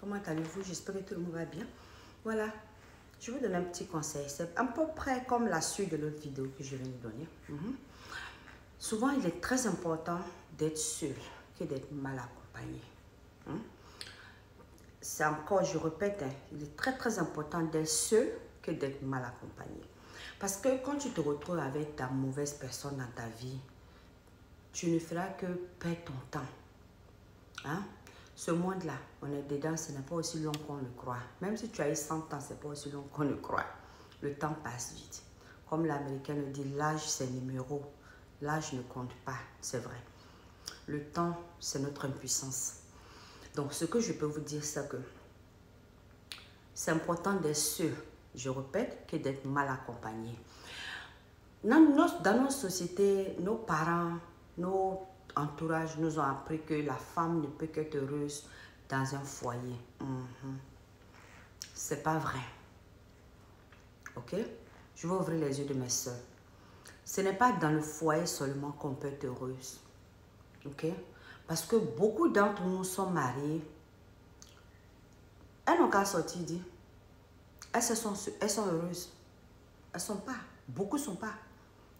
Comment allez-vous? J'espère que tout le monde va bien. Voilà, je vais vous donner un petit conseil. C'est à peu près comme la suite de l'autre vidéo que je viens de donner. Souvent, il est très important d'être seul que d'être mal accompagné. C'est encore, je répète, il est très important d'être seul que d'être mal accompagné. Parce que quand tu te retrouves avec ta mauvaise personne dans ta vie, tu ne feras que perdre ton temps. Ce monde-là, on est dedans, ce n'est pas aussi long qu'on le croit. Même si tu as eu 100 ans, ce n'est pas aussi long qu'on le croit. Le temps passe vite. Comme l'Américain le dit, l'âge c'est numéro. L'âge ne compte pas, c'est vrai. Le temps, c'est notre impuissance. Donc, ce que je peux vous dire, c'est que c'est important d'être sûr, je répète, que d'être mal accompagné. Dans nos sociétés, nos parents, nos entourages nous ont appris que la femme ne peut qu'être heureuse dans un foyer. C'est pas vrai. Ok? Je vais ouvrir les yeux de mes soeurs. Ce n'est pas dans le foyer seulement qu'on peut être heureuse. Ok? Parce que beaucoup d'entre nous sont mariés. Elles n'ont qu'à sortir, dit. Elles sont heureuses. Elles ne sont pas. Beaucoup ne sont pas.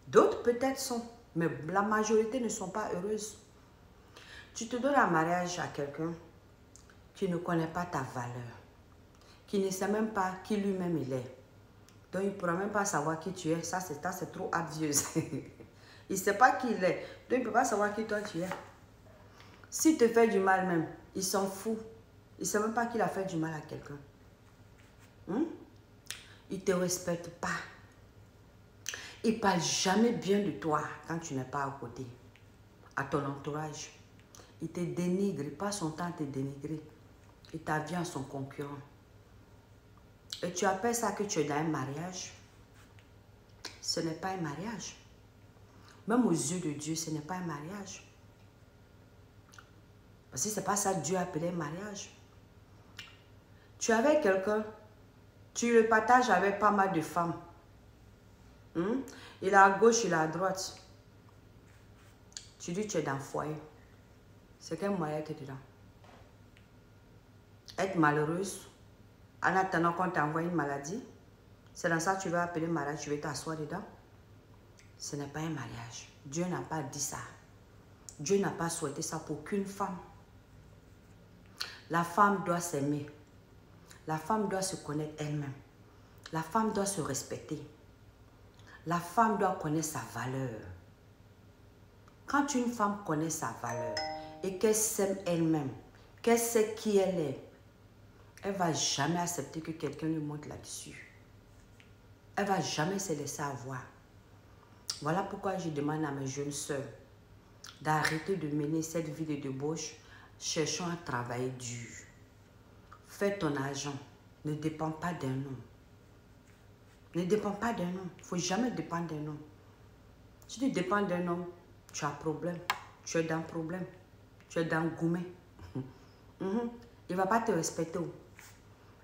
D'autres peut-être sont. Mais la majorité ne sont pas heureuses. Tu te donnes un mariage à quelqu'un qui ne connaît pas ta valeur. Qui ne sait même pas qui lui-même il est. Donc il ne pourra même pas savoir qui tu es. Ça c'est trop obvious. Il ne sait pas qui il est. Donc il ne peut pas savoir qui toi tu es. S'il te fait du mal même, il s'en fout. Il ne sait même pas qu'il a fait du mal à quelqu'un. Il ne te respecte pas. Il ne parle jamais bien de toi quand tu n'es pas à côté. À ton entourage. Il te dénigre. Il passe son temps à te dénigrer. Il t'avient à son concurrent. Et tu appelles ça que tu es dans un mariage. Ce n'est pas un mariage. Même aux yeux de Dieu, ce n'est pas un mariage. Parce que ce n'est pas ça que Dieu a appelé mariage. Tu es avec quelqu'un, tu le partages avec pas mal de femmes. Il est à gauche, il est à droite. Tu dis que tu es dans le foyer. C'est quel moyen que tu es dedans? Être malheureuse, en attendant qu'on t'envoie une maladie, c'est dans ça que tu vas appeler mariage, tu vas t'asseoir dedans. Ce n'est pas un mariage. Dieu n'a pas dit ça. Dieu n'a pas souhaité ça pour aucune femme. La femme doit s'aimer. La femme doit se connaître elle-même. La femme doit se respecter. La femme doit connaître sa valeur. Quand une femme connaît sa valeur et qu'elle s'aime elle-même, qu'elle sait qui elle est, elle ne va jamais accepter que quelqu'un lui monte là-dessus. Elle ne va jamais se laisser avoir. Voilà pourquoi je demande à mes jeunes sœurs d'arrêter de mener cette vie de débauche. Cherchons à travailler dur. Fais ton argent. Ne dépends pas d'un homme. Ne dépends pas d'un homme. Il ne faut jamais dépendre d'un homme. Si tu dépends d'un homme, tu as problème. Tu es dans le problème. Tu es dans le gourmet. Il ne va pas te respecter.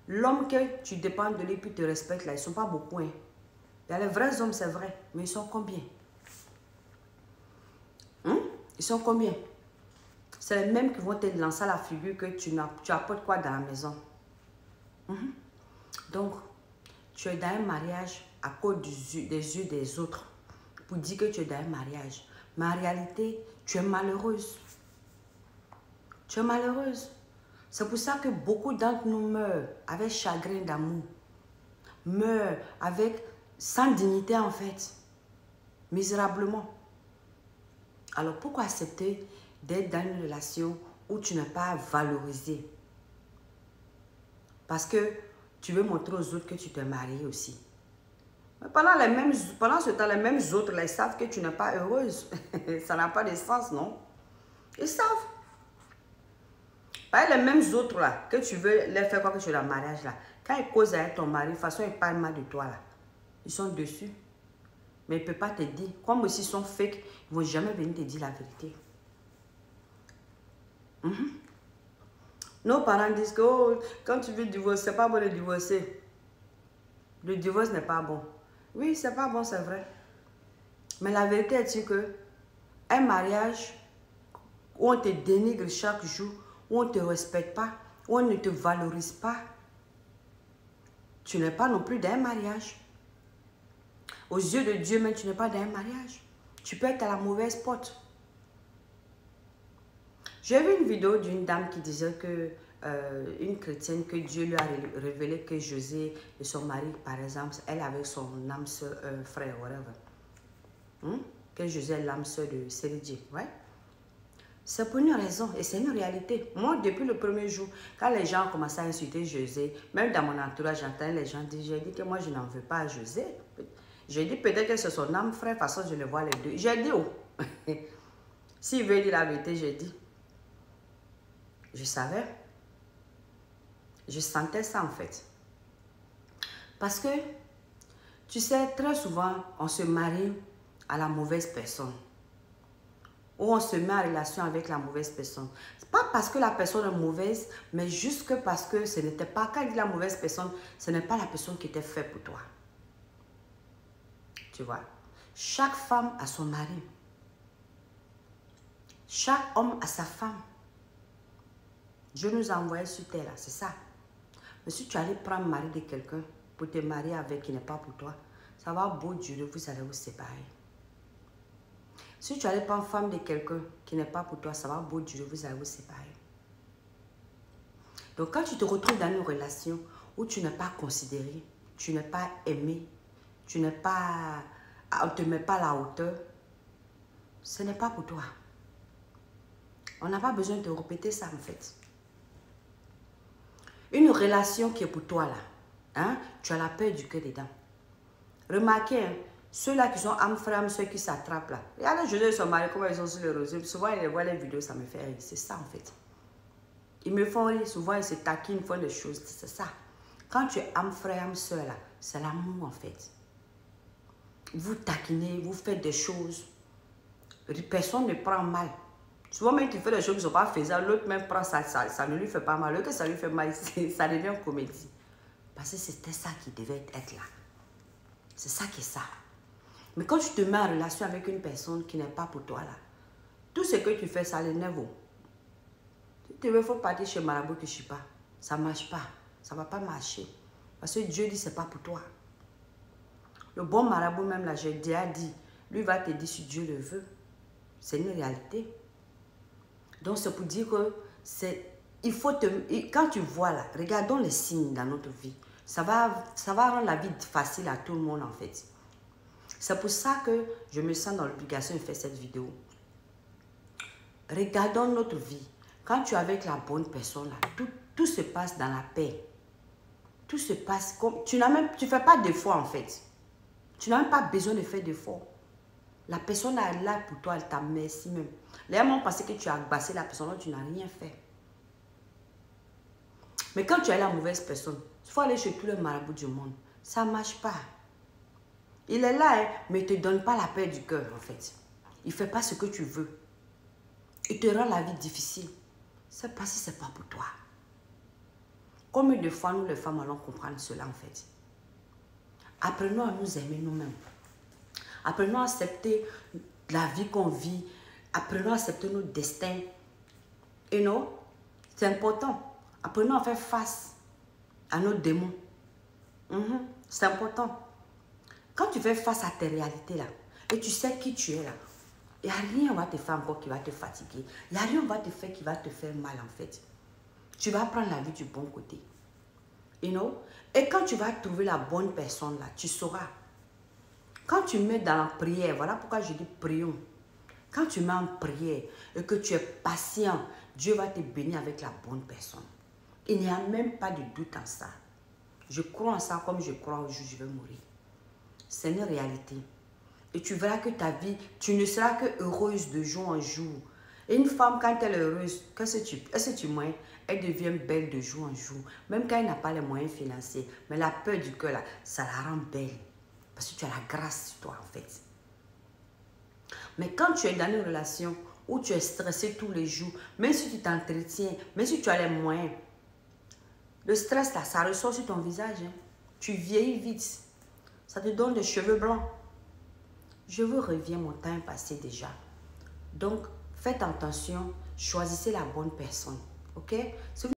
L'homme que tu dépends de lui puis te respecte là, ils ne sont pas beaucoup. Il y a les vrais hommes, c'est vrai. Mais ils sont combien? Ils sont combien? C'est les mêmes qui vont te lancer à la figure que tu apportes quoi dans la maison. Donc, tu es dans un mariage à cause des yeux des autres pour dire que tu es dans un mariage. Mais en réalité, tu es malheureuse. Tu es malheureuse. C'est pour ça que beaucoup d'entre nous meurent avec chagrin d'amour. Meurent avec sans dignité en fait. Misérablement. Alors pourquoi accepter d'être dans une relation où tu n'es pas valorisé? Parce que tu veux montrer aux autres que tu t'es marié aussi. Mais pendant ce temps, les mêmes autres, ils savent que tu n'es pas heureuse. Ça n'a pas de sens, non? Ils savent. Les mêmes autres là, que tu veux les faire quoi que tu es dans le mariage là. Quand ils causent avec ton mari, de toute façon, ils parlent mal de toi là. Ils sont dessus. Mais ils ne peuvent pas te dire. Comme aussi ils sont fake, ils ne vont jamais venir te dire la vérité. Nos parents disent que oh, quand tu veux divorcer, c'est pas bon de divorcer. Le divorce n'est pas bon. Oui, c'est pas bon, c'est vrai. Mais la vérité est que un mariage où on te dénigre chaque jour, où on ne te respecte pas, où on ne te valorise pas, tu n'es pas non plus dans un mariage. Aux yeux de Dieu, même tu n'es pas dans un mariage. Tu peux être à la mauvaise porte. J'ai vu une vidéo d'une dame qui disait que, une chrétienne, que Dieu lui a révélé que José et son mari, par exemple, elle avait son âme sœur, frère, whatever. Que José est l'âme sœur de Sérédier, ouais. C'est pour une raison et c'est une réalité. Moi, depuis le premier jour, quand les gens ont commencé à insulter José, même dans mon entourage, j'entends les gens dire, j'ai dit que moi, je n'en veux pas à José. J'ai dit peut-être que c'est son âme frère, de toute façon, je le vois les deux. J'ai dit, oh, s'il veut dire la vérité, j'ai dit. Je savais. Je sentais ça en fait. Parce que, tu sais, très souvent, on se marie à la mauvaise personne. Ou on se met en relation avec la mauvaise personne. C'est pas parce que la personne est mauvaise, mais juste que parce que ce n'était pas, quand il dit la mauvaise personne, ce n'est pas la personne qui était faite pour toi. Tu vois. Chaque femme a son mari. Chaque homme a sa femme. Dieu nous a envoyés sur terre, là, c'est ça. Mais si tu allais prendre le mari de quelqu'un pour te marier avec qui n'est pas pour toi, ça va beau durer, vous allez vous séparer. Si tu allais prendre femme de quelqu'un qui n'est pas pour toi, ça va beau durer, vous allez vous séparer. Donc quand tu te retrouves dans une relation où tu n'es pas considéré, tu n'es pas aimé, tu n'es pas, on ne te met pas à la hauteur, ce n'est pas pour toi. On n'a pas besoin de répéter ça en fait. Une relation qui est pour toi là, hein, tu as la peur du cœur dedans. Remarquez, hein, ceux-là qui sont âmes frères, ceux qui s'attrapent là. Regardez, je dis son mari, comment ils sont sur le réseau. Souvent, ils voient les vidéos, ça me fait rire. C'est ça en fait. Ils me font rire, souvent ils se taquinent, ils font des choses. C'est ça. Quand tu es âme frère, âme soeur là, c'est l'amour en fait. Vous taquinez, vous faites des choses. Personne ne prend mal. Souvent même tu fais des choses qui ne sont pas faisables, l'autre même prend ça ne lui fait pas mal. Le que ça lui fait mal, ça devient comédie. Parce que c'était ça qui devait être là. C'est ça qui est ça. Mais quand tu te mets en relation avec une personne qui n'est pas pour toi là, tout ce que tu fais, ça l'énerve. Tu veux, faut partir chez Marabout, tu ne sais pas. Ça ne marche pas. Ça ne va pas marcher. Parce que Dieu dit ce n'est pas pour toi. Le bon marabout même là, j'ai déjà dit, lui va te dire si Dieu le veut. C'est une réalité. Donc c'est pour dire que il faut quand tu vois là, regardons les signes dans notre vie. Ça va rendre la vie facile à tout le monde en fait. C'est pour ça que je me sens dans l'obligation de faire cette vidéo. Regardons notre vie. Quand tu es avec la bonne personne là, tout se passe dans la paix. Tout se passe comme... Tu ne fais pas d'efforts en fait. Tu n'as même pas besoin de faire d'efforts. La personne est là pour toi, elle t'a merci même. Les gens ont pensé que tu as agacé la personne, tu n'as rien fait. Mais quand tu es la mauvaise personne, il faut aller chez tous les marabouts du monde. Ça ne marche pas. Il est là, hein, mais il ne te donne pas la paix du cœur en fait. Il ne fait pas ce que tu veux. Il te rend la vie difficile. C'est parce que ce n'est pas pour toi. Combien de fois nous les femmes allons comprendre cela en fait? Apprenons à nous aimer nous-mêmes. Apprenons à accepter la vie qu'on vit. Apprenons à accepter nos destins. Et non, c'est important. Apprenons à faire face à nos démons. C'est important. Quand tu fais face à tes réalités là, et tu sais qui tu es là, il n'y a rien va te faire encore qui va te fatiguer. Il n'y a rien va te faire qui va te faire mal en fait. Tu vas prendre la vie du bon côté. You know? Et quand tu vas trouver la bonne personne là, tu sauras. Quand tu mets dans la prière, voilà pourquoi je dis prions. Quand tu mets en prière et que tu es patient, Dieu va te bénir avec la bonne personne. Il n'y a même pas de doute en ça. Je crois en ça comme je crois au jour où je vais mourir. C'est une réalité. Et tu verras que ta vie, tu ne seras que heureuse de jour en jour. Et une femme, quand elle est heureuse, est-ce que tu moyens, elle devient belle de jour en jour. Même quand elle n'a pas les moyens financiers. Mais la peur du cœur, là, ça la rend belle. Parce que tu as la grâce sur toi, en fait. Mais quand tu es dans une relation où tu es stressé tous les jours, même si tu t'entretiens, même si tu as les moyens, le stress, là, ça ressort sur ton visage. Hein. Tu vieillis vite. Ça te donne des cheveux blancs. Je vous reviens mon temps passé déjà. Donc, faites attention, choisissez la bonne personne. Ok?